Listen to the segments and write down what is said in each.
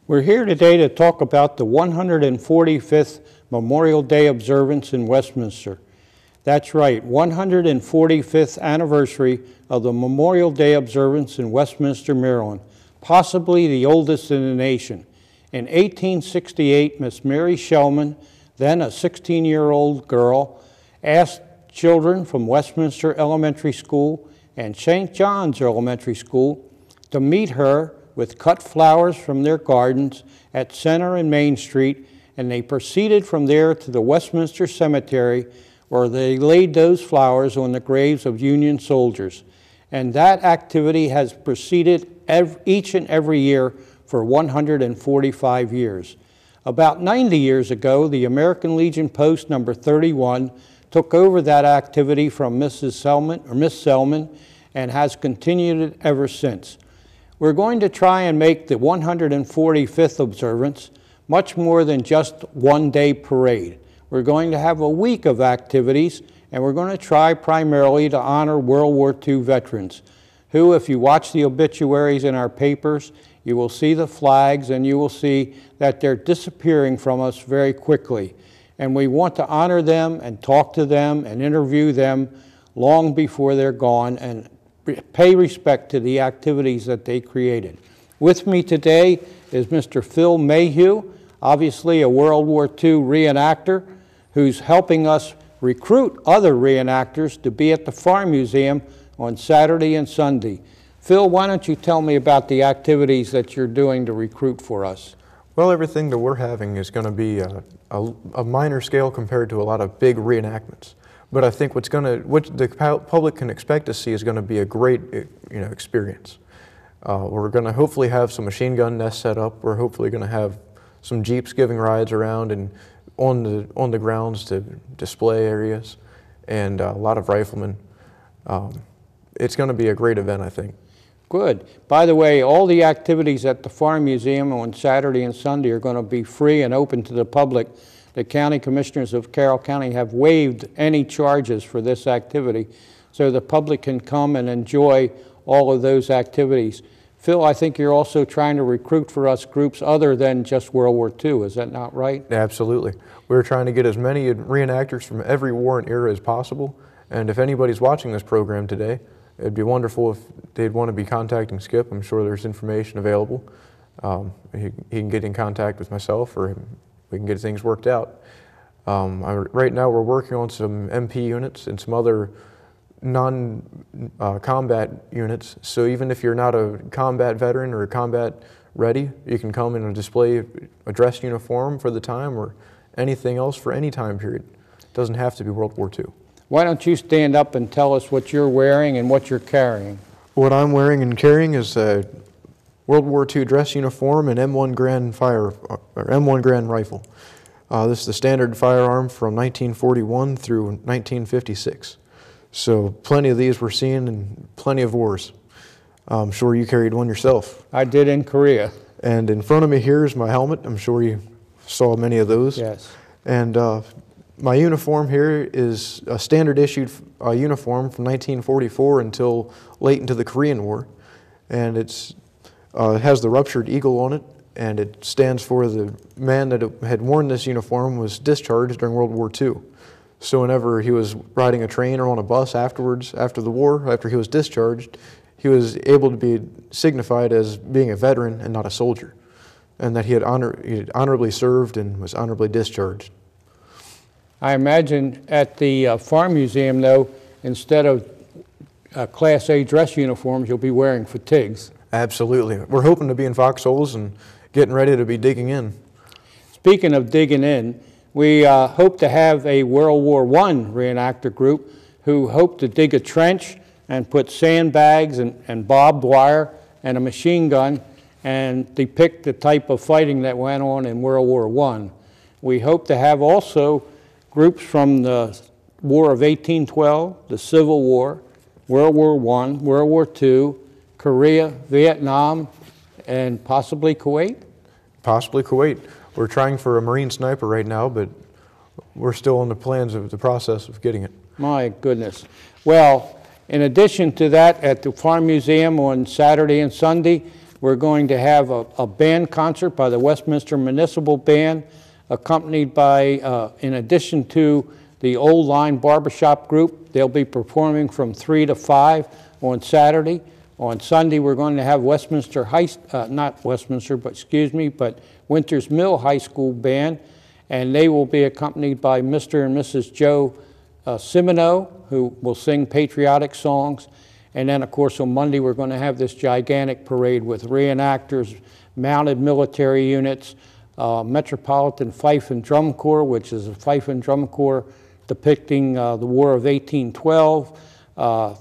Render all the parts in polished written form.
We're here today to talk about the 145th Memorial Day observance in Westminster. That's right, 145th anniversary of the Memorial Day observance in Westminster, Maryland, possibly the oldest in the nation. In 1868, Miss Mary Shellman, then a 16-year-old girl, asked children from Westminster Elementary School and St. John's Elementary School to meet her with cut flowers from their gardens at Center and Main Street, and they proceeded from there to the Westminster Cemetery, where they laid those flowers on the graves of Union soldiers. And that activity has proceeded each and every year for 145 years. About 90 years ago, the American Legion Post number 31 took over that activity from Miss Selman and has continued it ever since. We're going to try and make the 145th observance much more than just one-day parade. We're going to have a week of activities, and we're going to try primarily to honor World War II veterans, who, if you watch the obituaries in our papers, you will see the flags and you will see that they're disappearing from us very quickly. And we want to honor them and talk to them and interview them long before they're gone and pay respect to the activities that they created. With me today is Mr. Phil Mayhue, obviously a World War II reenactor, who's helping us recruit other reenactors to be at the Farm Museum on Saturday and Sunday. Phil, why don't you tell me about the activities that you're doing to recruit for us? Well, everything that we're having is going to be a minor scale compared to a lot of big reenactments. But I think what the public can expect to see is going to be a great, experience. We're going to hopefully have some machine gun nests set up. We're hopefully going to have some Jeeps giving rides around and on the grounds to display areas, and a lot of riflemen. It's going to be a great event, I think. Good. By the way, all the activities at the Farm Museum on Saturday and Sunday are going to be free and open to the public. The County Commissioners of Carroll County have waived any charges for this activity, so the public can come and enjoy all of those activities. Phil, I think you're also trying to recruit for us groups other than just World War II. Is that not right? Absolutely. We're trying to get as many reenactors from every war and era as possible. And if anybody's watching this program today, it'd be wonderful if they'd want to be contacting Skip. I'm sure there's information available. He can get in contact with myself, or we can get things worked out. Right now we're working on some MP units and some other non-combat units. So even if you're not a combat veteran or a combat ready, you can come in and display a dress uniform for the time or anything else for any time period. It doesn't have to be World War II. Why don't you stand up and tell us what you're wearing and what you're carrying? What I'm wearing and carrying is a World War II dress uniform and M1 Grand rifle. This is the standard firearm from 1941 through 1956. So plenty of these we're seeing in plenty of wars. I'm sure you carried one yourself. I did in Korea. And in front of me here is my helmet. I'm sure you saw many of those. Yes. And my uniform here is a standard issued uniform from 1944 until late into the Korean War. And it has the ruptured eagle on it, and it stands for the man that had worn this uniform was discharged during World War II. So whenever he was riding a train or on a bus afterwards, after the war, after he was discharged, he was able to be signified as being a veteran and not a soldier, and that he had honorably served and was honorably discharged. I imagine at the Farm Museum, though, instead of Class A dress uniforms, you'll be wearing fatigues. Absolutely. We're hoping to be in foxholes and getting ready to be digging in. Speaking of digging in, we hope to have a World War I reenactor group who hope to dig a trench and put sandbags and barbed wire and a machine gun and depict the type of fighting that went on in World War I. We hope to have also groups from the War of 1812, the Civil War, World War I, World War II, Korea, Vietnam, and possibly Kuwait? Possibly Kuwait. We're trying for a Marine sniper right now, but we're still in the plans of the process of getting it. My goodness. Well, in addition to that, at the Farm Museum on Saturday and Sunday, we're going to have a band concert by the Westminster Municipal Band, accompanied by, in addition to the Old Line Barbershop group. They'll be performing from 3 to 5 on Saturday. On Sunday, we're going to have Westminster not Westminster, but excuse me, but Winters Mill High School Band, and they will be accompanied by Mr. and Mrs. Joe Simino, who will sing patriotic songs. And then, of course, on Monday, we're going to have this gigantic parade with reenactors, mounted military units, Metropolitan Fife and Drum Corps, which is a fife and drum corps depicting the War of 1812,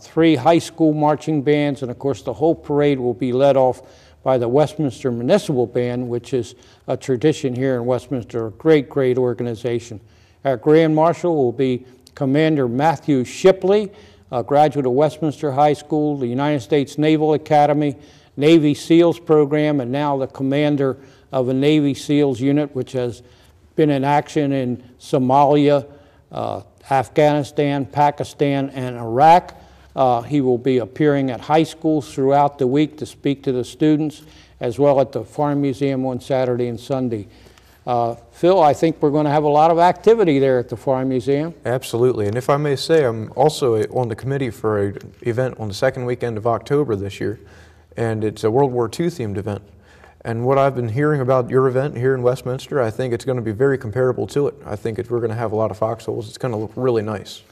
3 high school marching bands, and of course the whole parade will be led off by the Westminster Municipal Band, which is a tradition here in Westminster, a great, great organization. Our Grand Marshal will be Commander Mathew Shipley, a graduate of Westminster High School, the United States Naval Academy, Navy SEALs program, and now the commander of a Navy SEALs unit, which has been in action in Somalia, Afghanistan, Pakistan, and Iraq. He will be appearing at high schools throughout the week to speak to the students, as well at the Farm Museum on Saturday and Sunday. Phil, I think we're going to have a lot of activity there at the Farm Museum. Absolutely, and if I may say, I'm also on the committee for an event on the second weekend of October this year, and it's a World War II themed event. And what I've been hearing about your event here in Westminster, I think it's going to be very comparable to it. I think we're going to have a lot of foxholes. It's going to look really nice.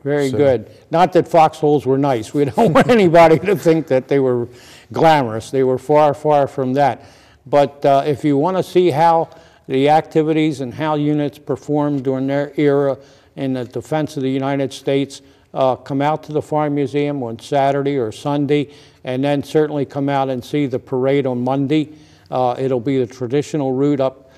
Very good. Not that foxholes were nice. We don't want anybody to think that they were glamorous. They were far, far from that. But if you want to see how the activities and how units performed during their era in the defense of the United States, come out to the Farm Museum on Saturday or Sunday, and then certainly come out and see the parade on Monday. It'll be the traditional route up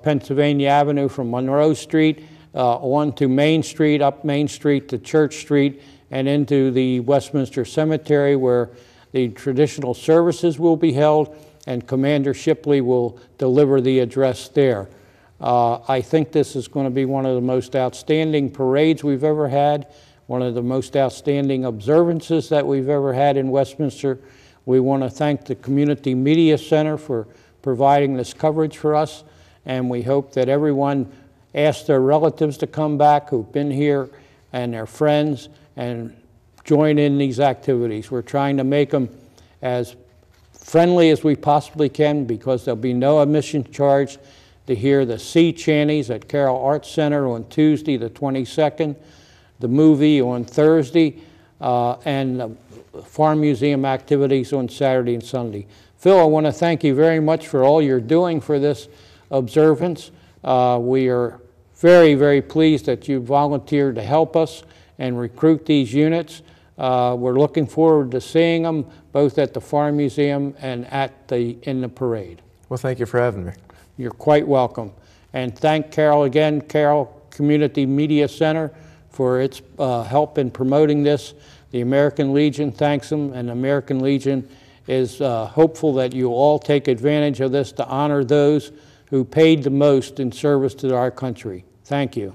Pennsylvania Avenue from Monroe Street on to Main Street, up Main Street to Church Street, and into the Westminster Cemetery, where the traditional services will be held, and Commander Shipley will deliver the address there. I think this is going to be one of the most outstanding parades we've ever had, one of the most outstanding observances that we've ever had in Westminster. We want to thank the Community Media Center for providing this coverage for us, and we hope that everyone asks their relatives to come back who've been here and their friends and join in these activities. We're trying to make them as friendly as we possibly can, because there'll be no admission charge to hear the sea chanties at Carroll Arts Center on Tuesday the 22nd, the movie on Thursday, and the Farm Museum activities on Saturday and Sunday. Phil, I want to thank you very much for all you're doing for this observance. We are very, very pleased that you volunteered to help us and recruit these units. We're looking forward to seeing them both at the Farm Museum and in the parade. Well, thank you for having me. You're quite welcome. And thank Carroll again, Carroll Community Media Center, for its help in promoting this. The American Legion thanks them, and the American Legion is hopeful that you all take advantage of this to honor those who paid the most in service to our country. Thank you.